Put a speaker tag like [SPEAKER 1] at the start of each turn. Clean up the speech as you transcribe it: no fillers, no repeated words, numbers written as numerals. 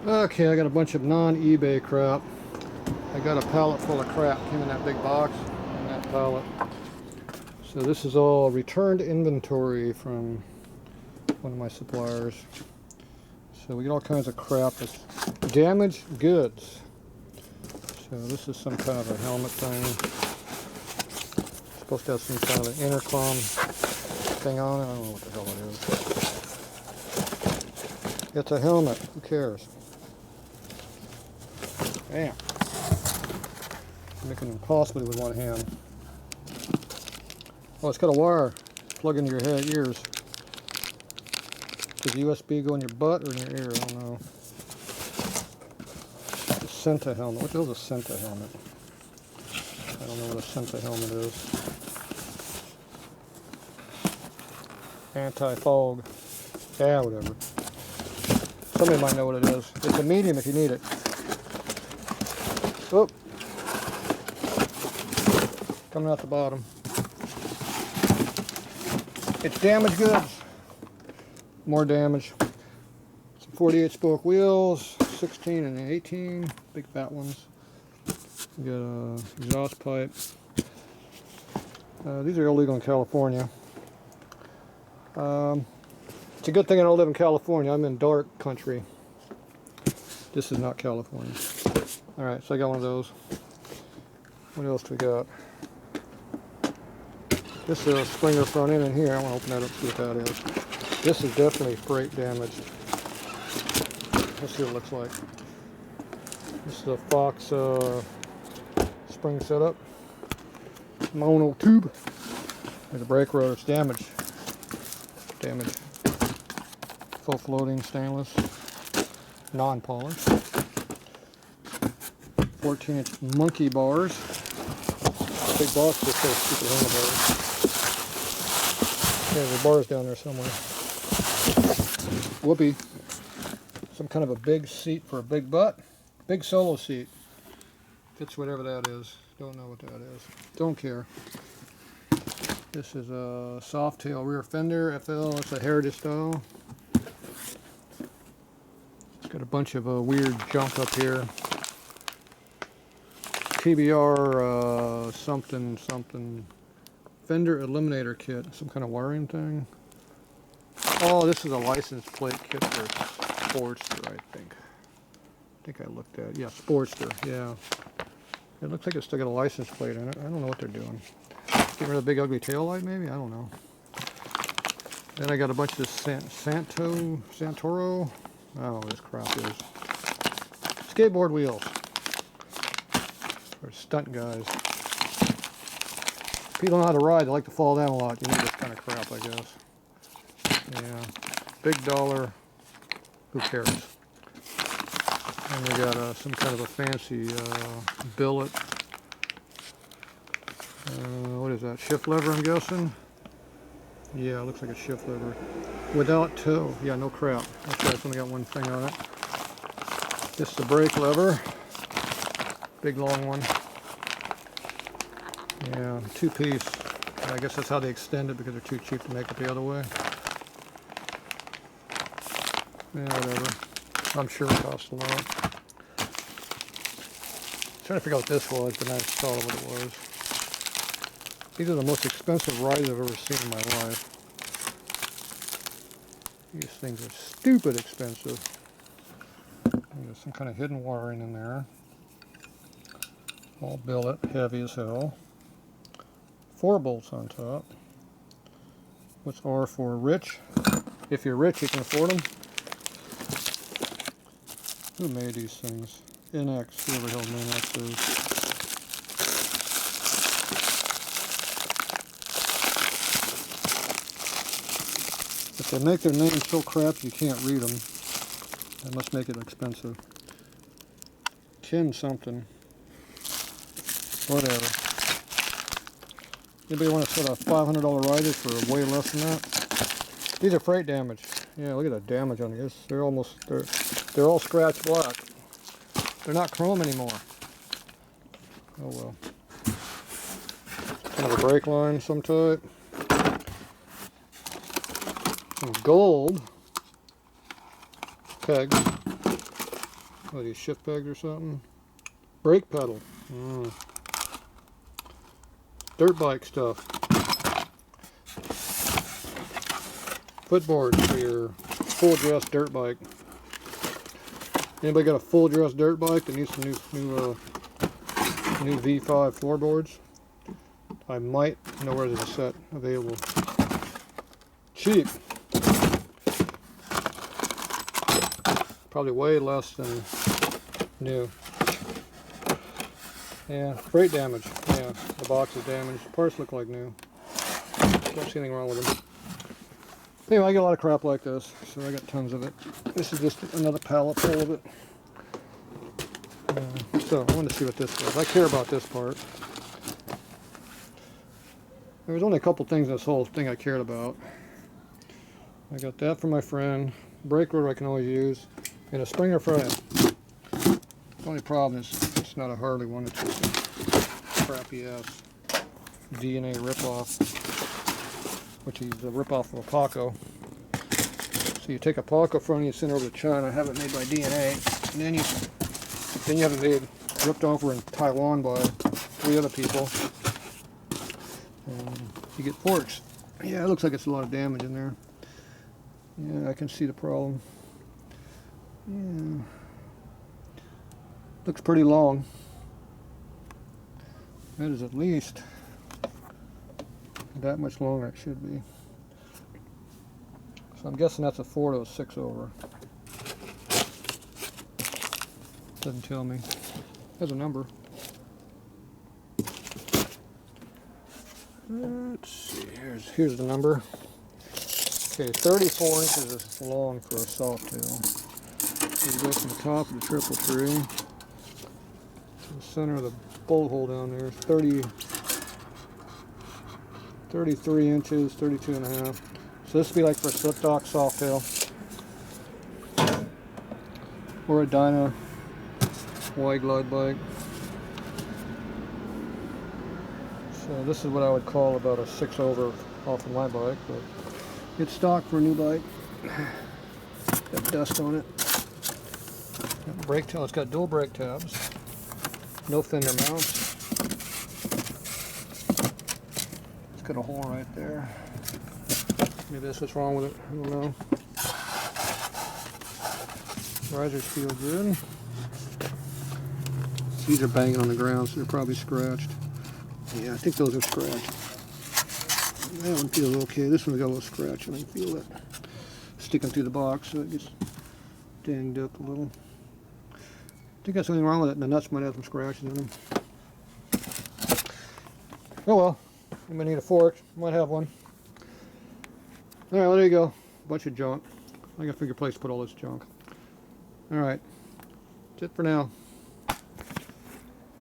[SPEAKER 1] Okay, I got a bunch of non-eBay crap. I got a pallet full of crap. Came in that big box and that pallet. So this is all returned inventory from one of my suppliers. So we get all kinds of crap. It's damaged goods. So this is some kind of a helmet thing. It's supposed to have some kind of an intercom thing on it. I don't know what the hell it is. It's a helmet. Who cares? Damn. Making it impossible with one hand. Oh, it's got a wire. Plug into your head, ears. Does the USB go in your butt or in your ear? I don't know. A Senta helmet. What the hell is a Senta helmet? I don't know what a Senta helmet is. Anti-fog. Yeah, whatever. Somebody might know what it is. It's a medium if you need it. Oh. Coming out the bottom. It's damaged goods. More damage. Some 48 spoke wheels, 16 and 18, big fat ones. We got an exhaust pipe. These are illegal in California. It's a good thing I don't live in California. I'm in dark country. This is not California. Alright, so I got one of those. What else do we got? This is a Springer front end in here. I want to open that up and see what that is. This is definitely freight damaged. Let's see what it looks like. This is a Fox spring setup. Mono tube. There's a brake rotor. It's damaged. Damaged. Full floating stainless. Non-polished. 14-inch monkey bars. Big box just says stupid handlebars. Yeah, there's bars down there somewhere. Whoopee. Some kind of a big seat for a big butt. Big solo seat. Fits whatever that is. Don't know what that is. Don't care. This is a soft tail rear fender FL. It's a heritage style. It's got a bunch of weird junk up here. TBR something something. Fender eliminator kit. Some kind of wiring thing. Oh, this is a license plate kit for Sportster, I think. I think I looked at it. Yeah, Sportster, yeah. It looks like it's still got a license plate in it. I don't know what they're doing. Get rid of the big ugly tail light, maybe? I don't know. Then I got a bunch of Santoro. I don't know what this crap is. Skateboard wheels. For stunt guys. People know how to ride. They like to fall down a lot. You need this kind of crap, I guess. Yeah. Big dollar. Who cares? And we got some kind of a fancy billet. What is that? Shift lever, I'm guessing? Yeah, it looks like a shift lever. Without toe. Yeah, no crap. Okay, it's only got one thing on it. This is the brake lever. Big long one. Yeah, two-piece. I guess that's how they extend it because they're too cheap to make it the other way. Yeah, whatever. I'm sure it costs a lot. Trying to figure out what this was, but I saw what it was. These are the most expensive riders I've ever seen in my life. These things are stupid expensive. There's some kind of hidden wiring in there. All billet, heavy as hell. 4 bolts on top. What's R for? Rich. If you're rich, you can afford them. Who made these things? NX, whoever the hell NX is. If they make their names so crap you can't read them, they must make it expensive. Tin something. Whatever. Anybody want to sell a $500 rider for way less than that? These are freight damage. Yeah, look at the damage on these. They're all scratch black. They're not chrome anymore. Oh well. Kind of a brake line, some type. Some gold pegs. What are these, shift pegs or something? Brake pedal. Dirt bike stuff. Footboards for your full dress dirt bike. Anybody got a full dress dirt bike that needs some new V5 floorboards? I might know where there's a set available. Cheap. Probably way less than new. Yeah, freight damage. Yeah, the box is damaged. The parts look like new. Don't see anything wrong with them. Anyway, I get a lot of crap like this, so I got tons of it. This is just another pallet full of it. So I wanted to see what this was. I care about this part. There was only a couple things in this whole thing I cared about. I got that for my friend, brake rotor I can always use, and a Springer frame. The only problem is it's not a Harley one, it's just a crappy ass DNA ripoff, which is a ripoff of a Paco. So you take a Paco front, you send it over to China, have it made by DNA, and then you have it made, ripped over in Taiwan by 3 other people. And you get forks. Yeah, it looks like it's a lot of damage in there. Yeah, I can see the problem. Yeah. Looks pretty long. That is at least that much longer it should be. So I'm guessing that's a 4 to a 6 over. Doesn't tell me. There's a number. Let's see, here's the number. Okay, 34 inches is long for a soft tail. So you go from the top of the triple tree to the center of the bolt hole down there. 33 inches, 32 and a half. So this would be like for a slip dock soft tail. Or a Dyna wide glide bike. So this is what I would call about a 6 over off of my bike, but it's stock for a new bike. Got dust on it. Got brake tab. It's got dual brake tabs. No fender mounts. It's got a hole right there. Maybe that's what's wrong with it. I don't know. Risers feel good. These are banging on the ground, so they're probably scratched. Yeah, I think those are scratched. That one feels okay. This one's got a little scratch. I can feel it sticking through the box, so it gets dinged up a little. I think that's something wrong with it. The nuts might have some scratches in them. Oh well, you might need a fork. Might have one. All right, well, there you go. Bunch of junk. I gotta figure a place to put all this junk. All right, that's it for now.